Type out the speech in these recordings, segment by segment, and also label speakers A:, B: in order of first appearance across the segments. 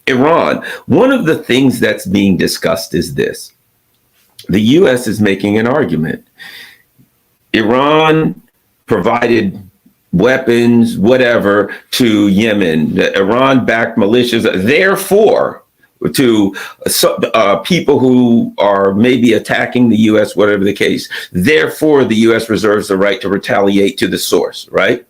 A: Iran. One of the things that's being discussed is this. The U.S. is making an argument. Iran provided weapons, whatever, to Yemen. The Iran-backed militias. Therefore, to people who are maybe attacking the U.S., whatever the case. Therefore, the U.S. reserves the right to retaliate to the source, right?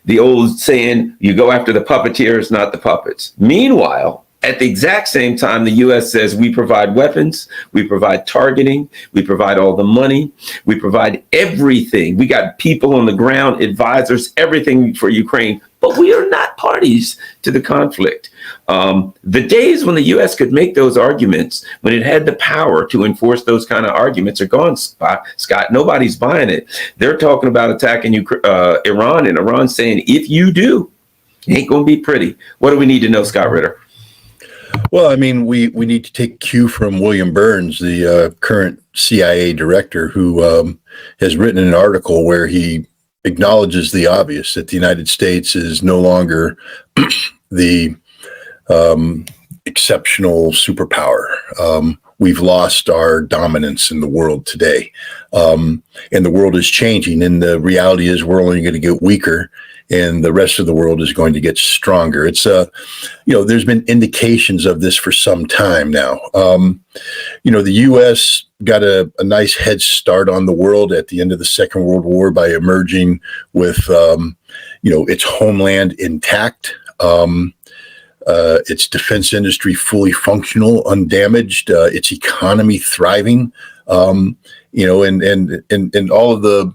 A: The old saying, you go after the puppeteers, not the puppets. Meanwhile, at the exact same time, the U.S. says we provide weapons, we provide targeting, we provide all the money, we provide everything. We got people on the ground, advisors, everything for Ukraine, but we are not parties to the conflict. The days when the U.S. could make those arguments, when it had the power to enforce those kind of arguments, are gone, Scott. Nobody's buying it. They're talking about attacking Iran, and Iran saying, if you do, it ain't going to be pretty. What do we need to know, Scott Ritter?
B: Well, I mean, we need to take cue from William Burns, the current CIA director, who has written an article where he acknowledges the obvious, that the United States is no longer the exceptional superpower. We've lost our dominance in the world today. And the world is changing. And the reality is we're only going to get weaker, and the rest of the world is going to get stronger. It's, there's been indications of this for some time now. The U.S. got a nice head start on the world at the end of the Second World War by emerging with, its homeland intact. Its defense industry fully functional, undamaged, its economy thriving, and all of the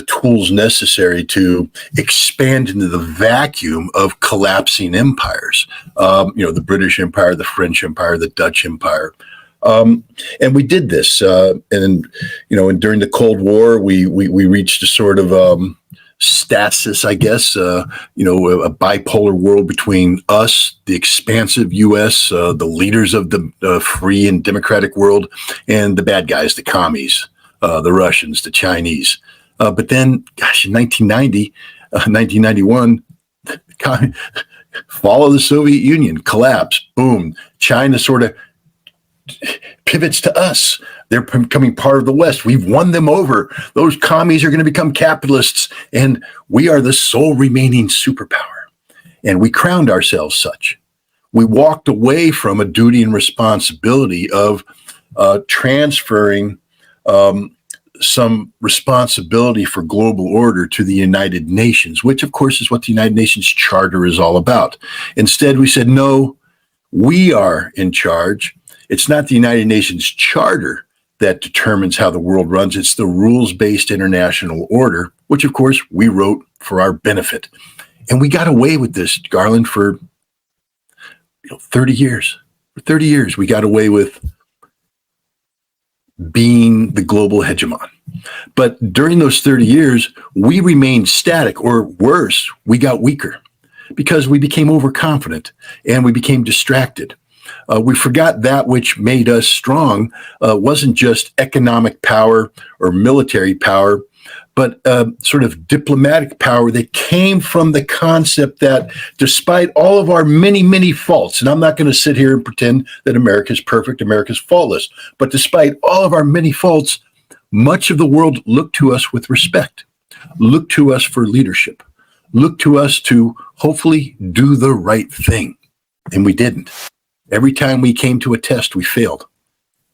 B: tools necessary to expand into the vacuum of collapsing empires. The British Empire, the French Empire, the Dutch Empire. And we did this, and during the Cold War, we reached a sort of stasis, I guess, a bipolar world between us, the expansive U.S., the leaders of the free and democratic world, and the bad guys, the commies, the Russians, the Chinese. But then, in 1991, fall of the Soviet Union, collapse, boom. China sort of pivots to us. They're becoming part of the West. We've won them over. Those commies are going to become capitalists, and we are the sole remaining superpower. And we crowned ourselves such. We walked away from a duty and responsibility of transferring some responsibility for global order to the United Nations, which, of course, is what the United Nations Charter is all about. Instead, we said, no, we are in charge. It's not the United Nations Charter that determines how the world runs. It's the rules-based international order, which, of course, we wrote for our benefit. And we got away with this, Garland, for 30 years. For 30 years, we got away with being the global hegemon. But during those 30 years, we remained static, or worse, we got weaker because we became overconfident and we became distracted. We forgot that which made us strong wasn't just economic power or military power, but sort of diplomatic power that came from the concept that despite all of our many, many faults, and I'm not going to sit here and pretend that America's perfect, America's faultless, but despite all of our many faults, much of the world looked to us with respect, looked to us for leadership, looked to us to hopefully do the right thing. And we didn't. Every time we came to a test, we failed.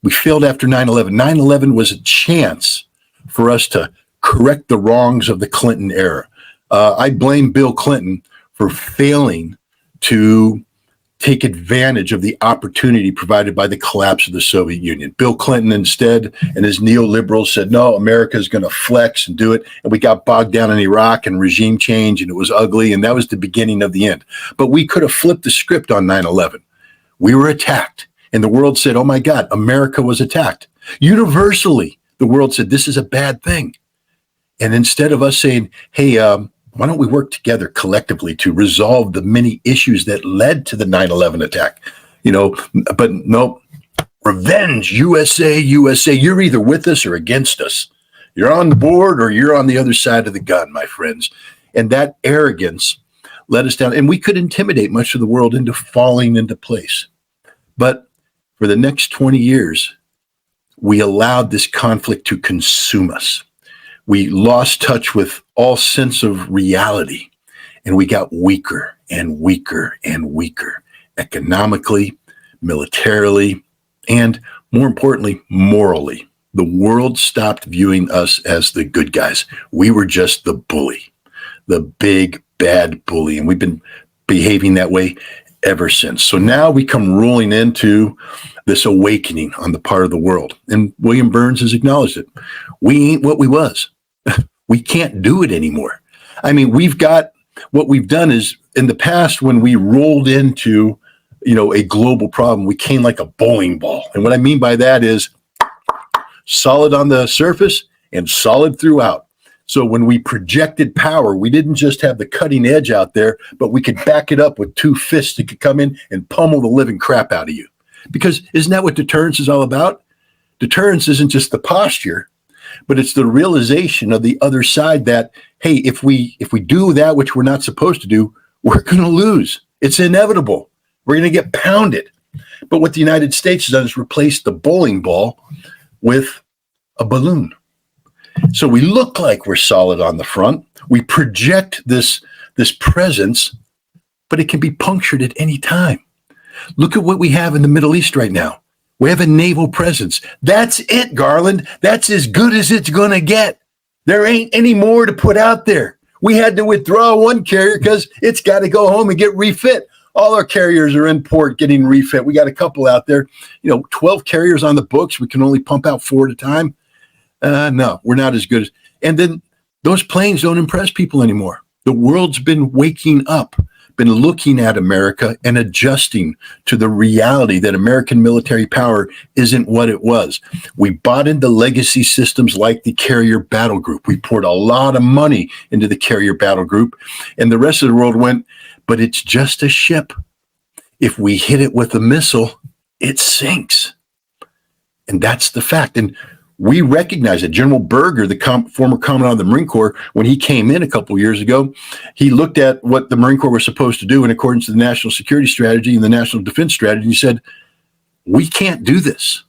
B: We failed after 9/11. 9/11 was a chance for us to correct the wrongs of the Clinton era. I blame Bill Clinton for failing to take advantage of the opportunity provided by the collapse of the Soviet Union. Bill Clinton instead and his neoliberals said, no, America is going to flex and do it. And we got bogged down in Iraq and regime change, and it was ugly. And that was the beginning of the end. But we could have flipped the script on 9/11. We were attacked. And the world said, oh my God, America was attacked. Universally, the world said, this is a bad thing. And instead of us saying, hey, why don't we work together collectively to resolve the many issues that led to the 9/11 attack? But no, revenge, USA, USA. You're either with us or against us. You're on the board or you're on the other side of the gun, my friends. And that arrogance let us down. And we could intimidate much of the world into falling into place. But for the next 20 years, we allowed this conflict to consume us. We lost touch with all sense of reality, and we got weaker and weaker and weaker, economically, militarily, and more importantly, morally. The world stopped viewing us as the good guys. We were just the bully, the big, bad bully, and we've been behaving that way ever since. So now we come rolling into this awakening on the part of the world. And William Burns has acknowledged it. We ain't what we was. We can't do it anymore. I mean, what we've done is in the past, when we rolled into, a global problem, we came like a bowling ball. And what I mean by that is solid on the surface and solid throughout. So when we projected power, we didn't just have the cutting edge out there, but we could back it up with two fists that could come in and pummel the living crap out of you. Because isn't that what deterrence is all about? Deterrence isn't just the posture, but it's the realization of the other side that, hey, if we do that which we're not supposed to do, we're going to lose. It's inevitable. We're going to get pounded. But what the United States has done is replace the bowling ball with a balloon. So we look like we're solid on the front. We project this presence, but it can be punctured at any time. Look at what we have in the Middle East right now. We have a naval presence. That's it, Garland. That's as good as it's going to get. There ain't any more to put out there. We had to withdraw one carrier because it's got to go home and get refit. All our carriers are in port getting refit. We got a couple out there, 12 carriers on the books. We can only pump out 4 at a time. No, we're not as good. And then those planes don't impress people anymore. The world's been waking up, been looking at America and adjusting to the reality that American military power isn't what it was. We bought into legacy systems like the carrier battle group. We poured a lot of money into the carrier battle group, and the rest of the world went, but it's just a ship. If we hit it with a missile, it sinks. And that's the fact. And we recognize that General Berger, the former commandant of the Marine Corps, when he came in a couple of years ago, he looked at what the Marine Corps was supposed to do in accordance to the National Security Strategy and the National Defense Strategy. And he said, we can't do this.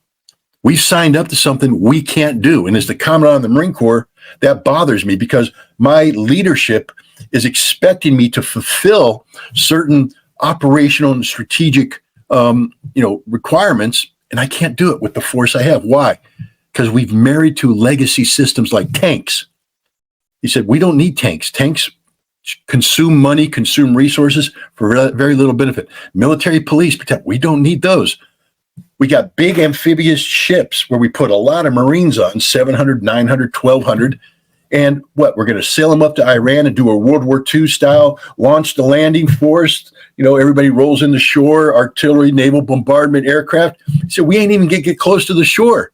B: We've signed up to something we can't do. And as the commandant of the Marine Corps, that bothers me because my leadership is expecting me to fulfill certain operational and strategic requirements, and I can't do it with the force I have. Why? Because we've married to legacy systems like tanks. He said, we don't need tanks. Tanks consume money, consume resources for very little benefit. Military police protect. We don't need those. We got big amphibious ships where we put a lot of Marines on, 700, 900, 1,200. And we're going to sail them up to Iran and do a World War II style, launch the landing force. Everybody rolls in the shore, artillery, naval bombardment, aircraft. So we ain't even get close to the shore.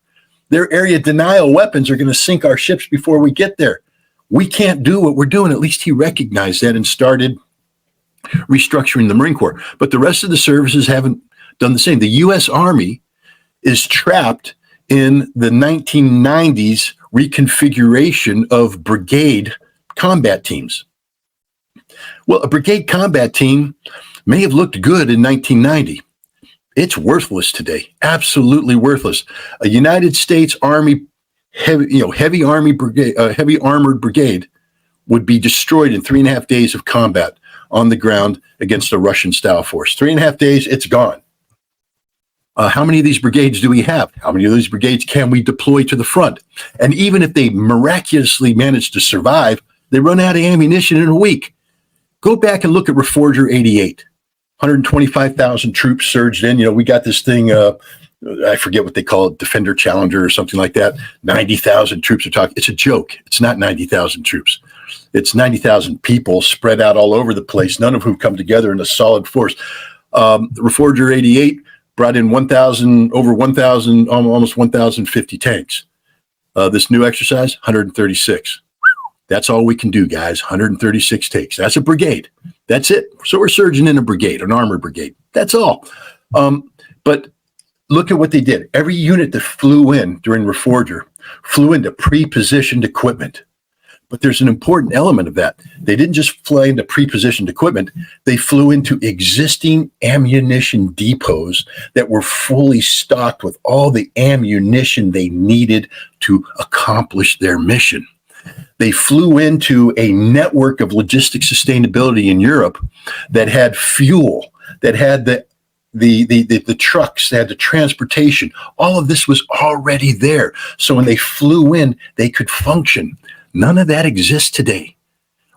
B: Their area denial weapons are going to sink our ships before we get there. We can't do what we're doing. At least he recognized that and started restructuring the Marine Corps. But the rest of the services haven't done the same. The U.S. Army is trapped in the 1990s reconfiguration of brigade combat teams. Well, a brigade combat team may have looked good in 1990. It's worthless today, absolutely worthless. A United States Army heavy armored brigade would be destroyed in 3.5 days of combat on the ground against a Russian style force. 3.5 days, it's gone. How many of these brigades do we have? How many of these brigades can we deploy to the front? And even if they miraculously manage to survive, they run out of ammunition in a week. Go back and look at Reforger 88. 125,000 troops surged in. We got this thing, I forget what they call it, Defender Challenger or something like that. 90,000 troops are talking. It's a joke. It's not 90,000 troops. It's 90,000 people spread out all over the place, none of whom come together in a solid force. Reforger 88 brought in almost 1,050 tanks. This new exercise, 136. That's all we can do, guys. 136 takes. That's a brigade. That's it. So we're surging in a brigade, an armored brigade. That's all. But look at what they did. Every unit that flew in during Reforger flew into pre-positioned equipment. But there's an important element of that. They didn't just fly into pre-positioned equipment. They flew into existing ammunition depots that were fully stocked with all the ammunition they needed to accomplish their mission. They flew into a network of logistic sustainability in Europe that had fuel, that had the trucks, they had the transportation. All of this was already there. So when they flew in, they could function. None of that exists today.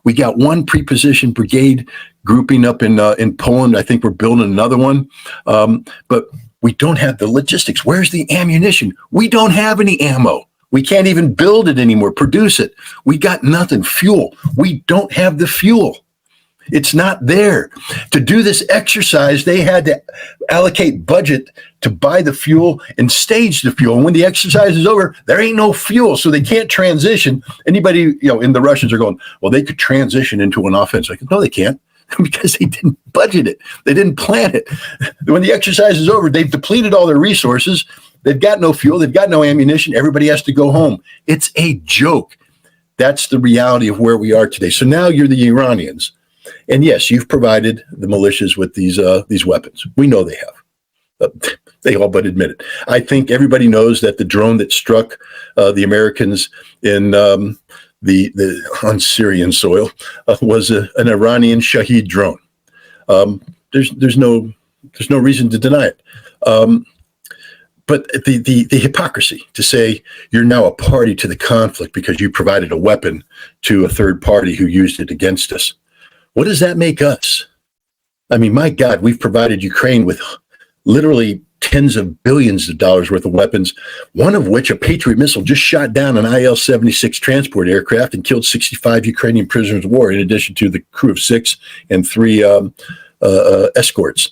B: We got one pre-positioned brigade grouping up in Poland. I think we're building another one, but we don't have the logistics. Where's the ammunition? We don't have any ammo. We can't even build it anymore, produce it. We got nothing. Fuel. We don't have the fuel. It's not there. To do this exercise, they had to allocate budget to buy the fuel and stage the fuel. And when the exercise is over, there ain't no fuel, so they can't transition. Anybody, in the Russians are going, well, they could transition into an offense. Like, no, they can't, because they didn't budget it. They didn't plan it. When the exercise is over, they've depleted all their resources. They've got no fuel. They've got no ammunition. Everybody has to go home. It's a joke. That's the reality of where we are today. So now you're the Iranians. And yes, you've provided the militias with these weapons. We know they have. They all but admit it. I think everybody knows that the drone that struck the Americans in on Syrian soil was an Iranian Shahed drone. There's no reason to deny it. But the hypocrisy to say you're now a party to the conflict because you provided a weapon to a third party who used it against us. What does that make us? I mean, my God, we've provided Ukraine with literally tens of billions of dollars worth of weapons, one of which, a Patriot missile, just shot down an IL-76 transport aircraft and killed 65 Ukrainian prisoners of war, in addition to the crew of 6 and 3 escorts.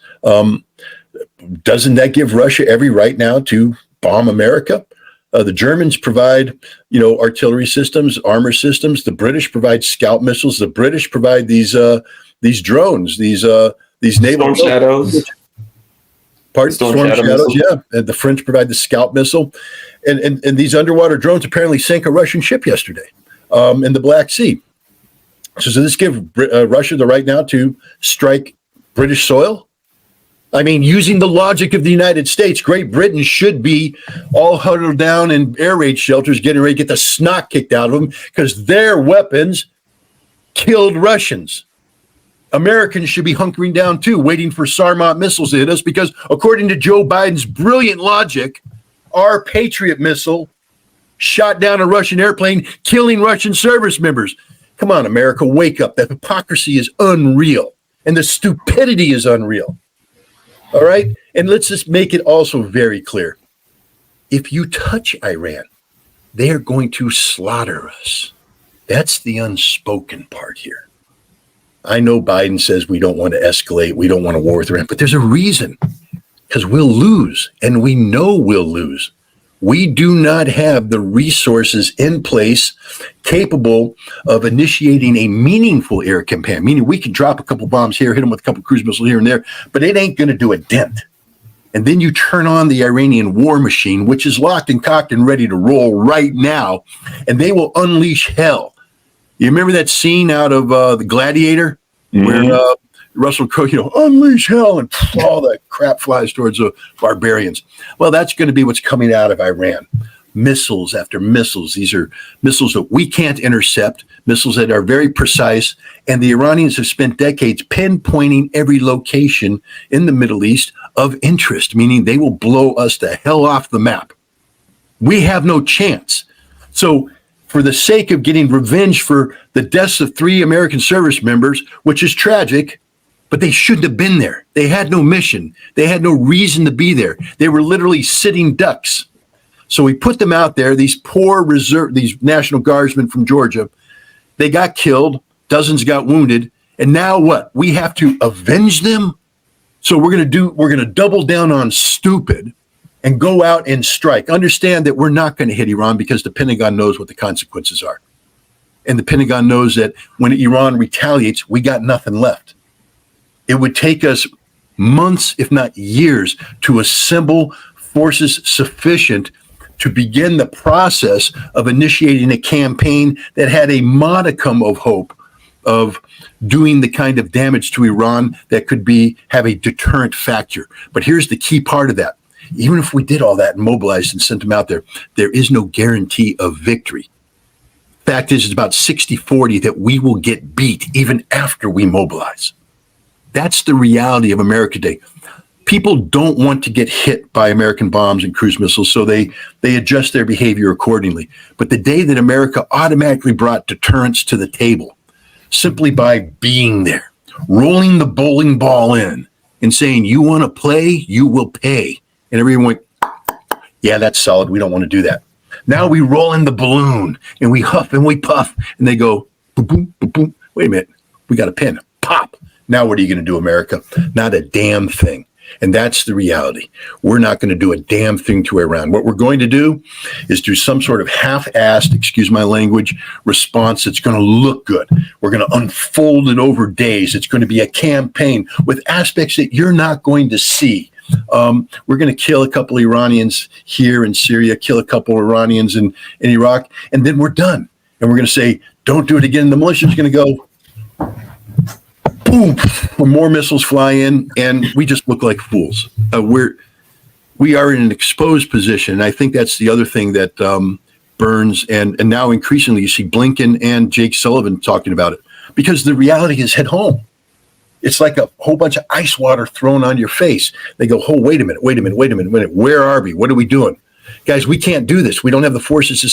B: Doesn't that give Russia every right now to bomb America? The Germans provide, artillery systems, armor systems. The British provide scout missiles. The British provide these drones, these naval
A: Storm Shadows.
B: Storm Shadows, yeah. And the French provide the Scout missile, and these underwater drones apparently sank a Russian ship yesterday in the Black Sea. So does this give Russia the right now to strike British soil? I mean, using the logic of the United States, Great Britain should be all huddled down in air raid shelters, getting ready to get the snot kicked out of them because their weapons killed Russians. Americans should be hunkering down too, waiting for Sarmat missiles to hit us because, according to Joe Biden's brilliant logic, our Patriot missile shot down a Russian airplane, killing Russian service members. Come on, America, wake up. The hypocrisy is unreal, and the stupidity is unreal. All right? And let's just make it also very clear. If you touch Iran, they are going to slaughter us. That's the unspoken part here. I know Biden says we don't want to escalate, we don't want to war with Iran, but there's a reason, because we'll lose, and we know we'll lose. We do not have the resources in place capable of initiating a meaningful air campaign, meaning we can drop a couple bombs here, hit them with a couple cruise missiles here and there, but it ain't going to do a dent. And then you turn on the Iranian war machine, which is locked and cocked and ready to roll right now, and they will unleash hell. You remember that scene out of The Gladiator, where Russell Crowe, unleash hell, and all that crap flies towards the barbarians. Well, that's going to be what's coming out of Iran. Missiles after missiles. These are missiles that we can't intercept, missiles that are very precise, and the Iranians have spent decades pinpointing every location in the Middle East of interest, meaning they will blow us the hell off the map. We have no chance. So for the sake of getting revenge for the deaths of 3 American service members, which is tragic, but they shouldn't have been there. They had no mission. They had no reason to be there. They were literally sitting ducks. So we put them out there, these poor these National Guardsmen from Georgia. They got killed. Dozens got wounded. And now what? We have to avenge them? So we're going to double down on stupid and go out and strike. Understand that we're not going to hit Iran because the Pentagon knows what the consequences are. And the Pentagon knows that when Iran retaliates, we got nothing left. It would take us months, if not years, to assemble forces sufficient to begin the process of initiating a campaign that had a modicum of hope of doing the kind of damage to Iran that could have a deterrent factor. But here's the key part of that. Even if we did all that and mobilized and sent them out there, there is no guarantee of victory. Fact is, it's about 60-40 that we will get beat even after we mobilize. That's the reality of America today. People don't want to get hit by American bombs and cruise missiles, so they adjust their behavior accordingly. But the day that America automatically brought deterrence to the table, simply by being there, rolling the bowling ball in and saying, you want to play, you will pay. And everyone went, yeah, that's solid. We don't want to do that. Now we roll in the balloon and we huff and we puff and they go, boom, boom, boom, boom. Wait a minute. We got a pin. Pop. Now what are you going to do, America? Not a damn thing. And that's the reality. We're not going to do a damn thing to Iran. What we're going to do is do some sort of half-assed, excuse my language, response that's going to look good. We're going to unfold it over days. It's going to be a campaign with aspects that you're not going to see. We're going to kill a couple of Iranians here in Syria, kill a couple of Iranians in Iraq, and then we're done. And we're going to say, don't do it again. The militia's going to go, boom, when more missiles fly in, and we just look like fools. We are in an exposed position. And I think that's the other thing that Burns and now increasingly you see Blinken and Jake Sullivan talking about it, because the reality is hit home. It's like a whole bunch of ice water thrown on your face. They go, oh, wait a minute. Where are we? What are we doing? Guys, we can't do this. We don't have the forces to